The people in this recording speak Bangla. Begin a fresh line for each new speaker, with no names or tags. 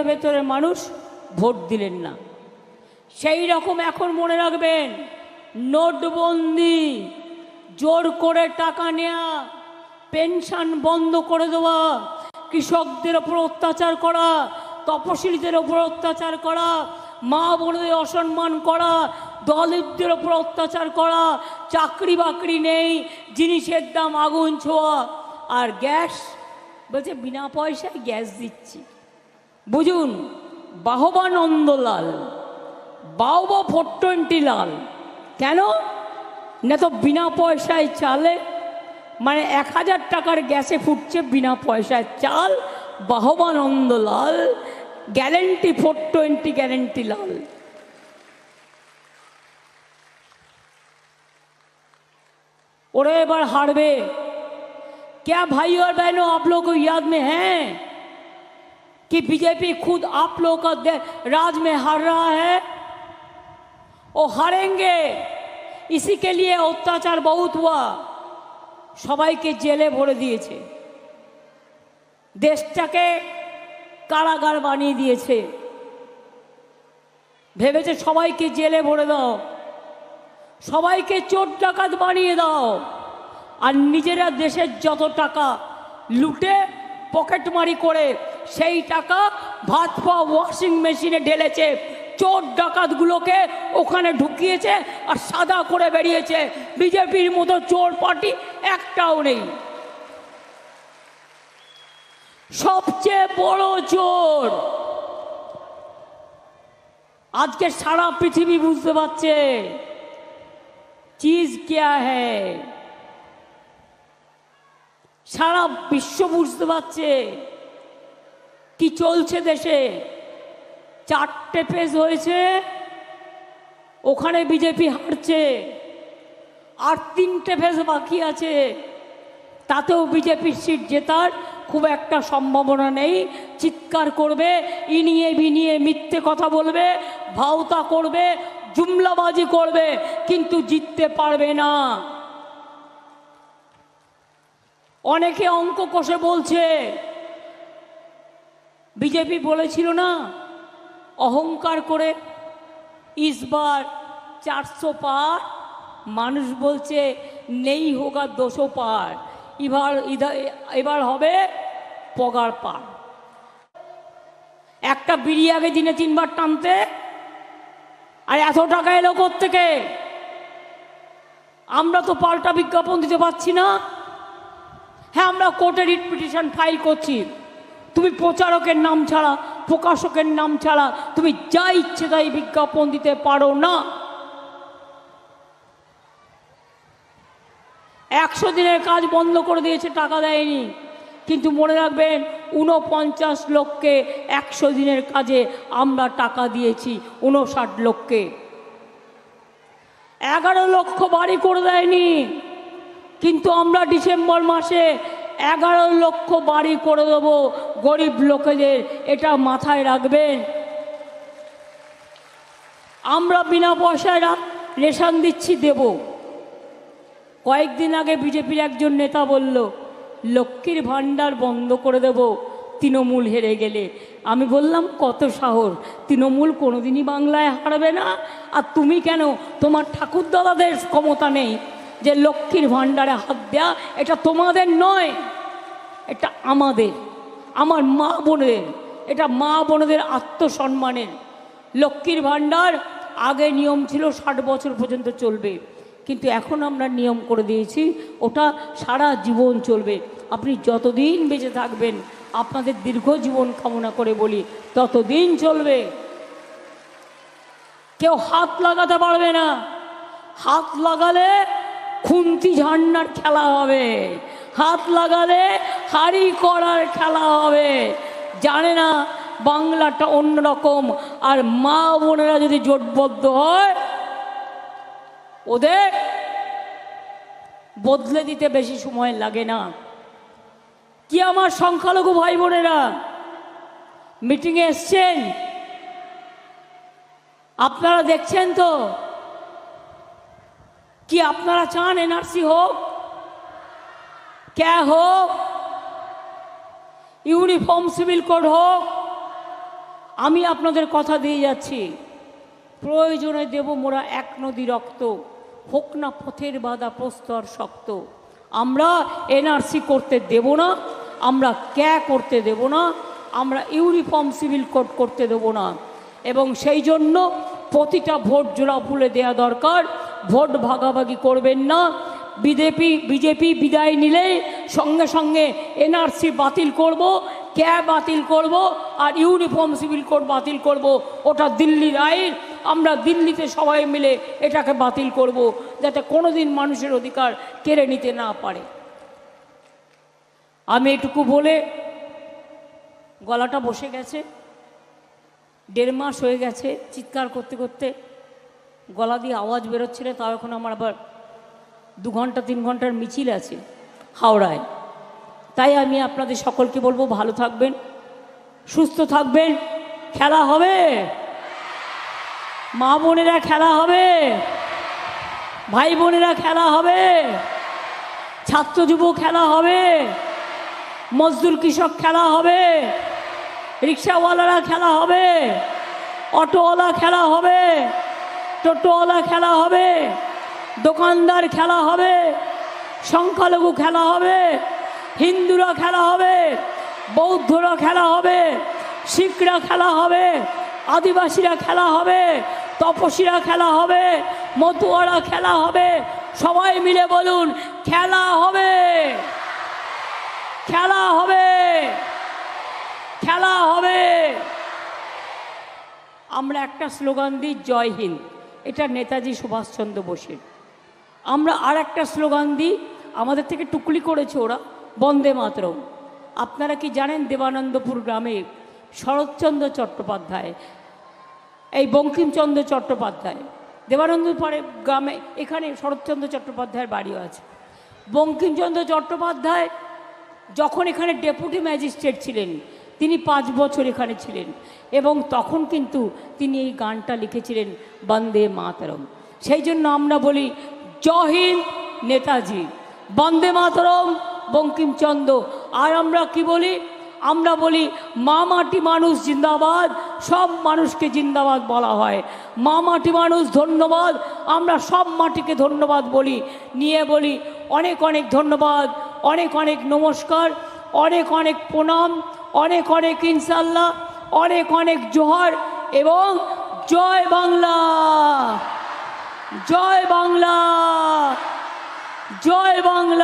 ভেতরে ভেতরে মানুষ ভোট দিলেন না। সেই রকম এখন মনে রাখবেন, নোটবন্দি, জোর করে টাকা নেওয়া, পেনশন বন্ধ করে দেওয়া, কৃষকদের ওপর অত্যাচার করা, তপশিলীদের ওপর অত্যাচার করা, মা বোনদের অসম্মান করা, দলিতদের ওপর অত্যাচার করা, চাকরি বাকরি নেই, জিনিসের দাম আগুন ছোঁয়া, আর গ্যাস বলছে বিনা পয়সায় গ্যাস দিচ্ছি। বুঝুন, বাহবা নন্দলাল, বাহবা 420 লাল। কেন না? তো বিনা পয়সায় চালে, মানে 1000 টাকার গ্যাসে ফুটছে বিনা পয়সায় চাল, বাহবা নন্দলাল, গ্যারেন্টি 420 গ্যারেন্টি লাল। ওরা एबार हारबे। क्या भाई और बहनों, आप लोगों को याद में है कि बीजेपी खुद आप लोगों का राज में हार रहा है? वो हारेंगे। इसी के लिए अत्याचार बहुत हुआ, সবাইকে জেলে ভরে দিয়েছে, দেশটাকে কারাগার বানিয়ে দিয়েছে। ভেবেছে সবাইকে জেলে ভরে দাও, সবাইকে চোর ডাকাত বানিয়ে দাও, আর নিজেরা দেশের যত টাকা লুটে পকেটমারি করে সেই টাকা ভাত পাওয়া ওয়াশিং মেশিনে ঢেলেছে, চোর ডাকাতগুলোকে ওখানে ঢুকিয়েছে আর সাদা করে বেরিয়েছে। বিজেপির মতো চোর পার্টি একটাও নেই। সবচেয়ে বড় চোর আজকে সারা পৃথিবী বুঝতে পারছে চিজ क्या है, সারা বিশ্ব বুঝতে পারছে কি চলছে দেশে। 4টে পেজ হয়েছে, ওখানে বিজেপি হারছে, আর 3টে পেজ বাকি আছে, তাতেও বিজেপির সিট জেতার খুব একটা সম্ভাবনা নেই। চিৎকার করবে, ইনিয়ে বিনিয়ে মিথ্যে কথা বলবে, ভাওতা করবে, জুমলাবাজি করবে, কিন্তু জিততে পারবে না। অনেকে অঙ্ক কষে বলছে, বিজেপি বলেছিল না অহংকার করে ইসবার 400 পার, মানুষ বলছে নেই হোগা 200 পার, এবার হবে পগার পার। একটা বিড়ি আগে দিনে 3 বার টানতে, আর এত টাকা এলো কোত্থেকে? আমরা তো পাল্টা বিজ্ঞাপন দিতে পারছি না। হ্যাঁ, আমরা কোর্টে রিট পিটিশন ফাইল করছি, তুমি প্রচারকের নাম ছাড়া, প্রকাশকের নাম ছাড়া তুমি যা ইচ্ছে তাই বিজ্ঞাপন দিতে পারো না। 100 দিনের কাজ বন্ধ করে দিয়েছে, টাকা দেয়নি। কিন্তু মনে রাখবেন, 49 লোককে 100 দিনের কাজে আমরা টাকা দিয়েছি, 59 লোককে। 11 লক্ষ বাড়ি করে দেয়নি, কিন্তু আমরা ডিসেম্বর মাসে 11 লক্ষ বাড়ি করে দেবো গরিব লোকেদের, এটা মাথায় রাখবেন। আমরা বিনা পয়সায় রেশন দিচ্ছি, দেব। কয়েকদিন আগে বিজেপির একজন নেতা বলল লক্ষ্মীর ভাণ্ডার বন্ধ করে দেব তৃণমূল হেরে গেলে। আমি বললাম কত সাহস, তৃণমূল কোনোদিনই বাংলায় হারবে না, আর তুমি কেন? তোমার ঠাকুরদাদাদের ক্ষমতা নেই যে লক্ষ্মীর ভাণ্ডারে হাত দেয়া, এটা তোমাদের নয়, এটা আমাদের, আমার মা বোনের, এটা মা বোনদের আত্মসম্মানের। লক্ষ্মীর ভাণ্ডার আগে নিয়ম ছিল 60 বছর পর্যন্ত চলবে, কিন্তু এখন আমরা নিয়ম করে দিয়েছি ওটা সারা জীবন চলবে। আপনি যতদিন বেঁচে থাকবেন, আপনাদের দীর্ঘ জীবন কামনা করে বলি, ততদিন চলবে। কেউ হাত লাগাতে পারবে না, হাত লাগালে খুন্তি ঝান্ডার খেলা হবে, হাত লাগালে হাড়ি করার খেলা হবে। জানে না বাংলাটা অন্যরকম, আর মা বোনেরা যদি জোটবদ্ধ হয় ওদের বদলে দিতে বেশি সময় লাগে না। কি আমার সংখ্যালঘু ভাই বোনেরা মিটিংয়ে এসছেন, আপনারা দেখছেন তো কি আপনারা চান এনআরসি হোক, क्या হোক, ইউনিফর্ম সিভিল কোড হোক, আমি আপনাদের কথা দিয়ে যাচ্ছি, প্রয়োজনে দেব মোরা এক নদী রক্ত, হোক না পথের বাধা প্রস্তর শক্ত। আমরা এনআরসি করতে দেব না, আমরা করতে দেব না, আমরা ইউনিফর্ম সিভিল কোড করতে দেব না। এবং সেই জন্য প্রতিটা ভোট জোড়া ফুলে দেওয়া দরকার। ভোট ভাগাভাগি করবেন না। বিজেপি বিদায় নিলেই সঙ্গে সঙ্গে এনআরসি বাতিল করব, বাতিল করব, আর ইউনিফর্ম সিভিল কোড বাতিল করব। ওটা দিল্লির আইন, আমরা দিল্লিতে সবাই মিলে এটাকে বাতিল করব, যাতে কোনোদিন মানুষের অধিকার কেড়ে নিতে না পারে। আমি এটুকু বলে, গলাটা বসে গেছে, 1.5 মাস হয়ে গেছে চিৎকার করতে করতে গলা দিয়ে আওয়াজ বেরোচ্ছিল। তাও এখন আমার আবার 2 ঘন্টা 3 ঘন্টার মিছিল আছে হাওড়ায়। তাই আমি আপনাদের সকলকে বলবো, ভালো থাকবেন, সুস্থ থাকবেন। খেলা হবে, মা বোনেরা খেলা হবে, ভাই বোনেরা খেলা হবে, ছাত্র যুব খেলা হবে, মজদুর কৃষক খেলা হবে, রিক্সাওয়ালারা খেলা হবে, অটোওয়ালা খেলা হবে, টোটোওয়ালা খেলা হবে, দোকানদার খেলা হবে, সংখ্যালঘু খেলা হবে, হিন্দুরা খেলা হবে, বৌদ্ধরা খেলা হবে, শিখরা খেলা হবে, আদিবাসীরা খেলা হবে, তপসীরা খেলা হবে, মতুয়ারা খেলা হবে। সবাই মিলে বলুন, খেলা হবে, খেলা হবে, খেলা হবে। আমরা একটা স্লোগান দিই, জয় হিন্দ, এটা নেতাজি সুভাষচন্দ্র বোসের। আমরা আর একটা স্লোগান দিই, আমাদের থেকে টুকলি করেছে ওরা, বন্দে মাতরম। আপনারা কি জানেন, দেবানন্দপুর গ্রামে শরৎচন্দ্র চট্টোপাধ্যায়, এই বঙ্কিমচন্দ্র চট্টোপাধ্যায়, দেবানন্দপুরে গ্রামে, এখানে শরৎচন্দ্র চট্টোপাধ্যায়ের বাড়িও আছে। বঙ্কিমচন্দ্র চট্টোপাধ্যায় যখন এখানে ডেপুটি ম্যাজিস্ট্রেট ছিলেন, তিনি 5 বছর এখানে ছিলেন, এবং তখন কিন্তু তিনি এই গানটা লিখেছিলেন, বন্দে মাতরম। সেই জন্য আমরা বলি, জয় হিন্দ নেতাজি, বন্দে মাতরম বঙ্কিমচন্দ্র। আর আমরা কি বলি? আমরা বলি, মা মাটি মানুষ জিন্দাবাদ, সব মানুষকে জিন্দাবাদ বলা হয়। মা মাটি মানুষ ধন্যবাদ, আমরা সব মাটিকে ধন্যবাদ বলি। নিয়ে বলি, অনেক অনেক ধন্যবাদ, অনেক অনেক নমস্কার, অনেক অনেক প্রণাম, অনেক অনেক ইনশাল্লাহ, অনেক অনেক জোহার, এবং জয় বাংলা, জয় বাংলা, জয় বাংলা।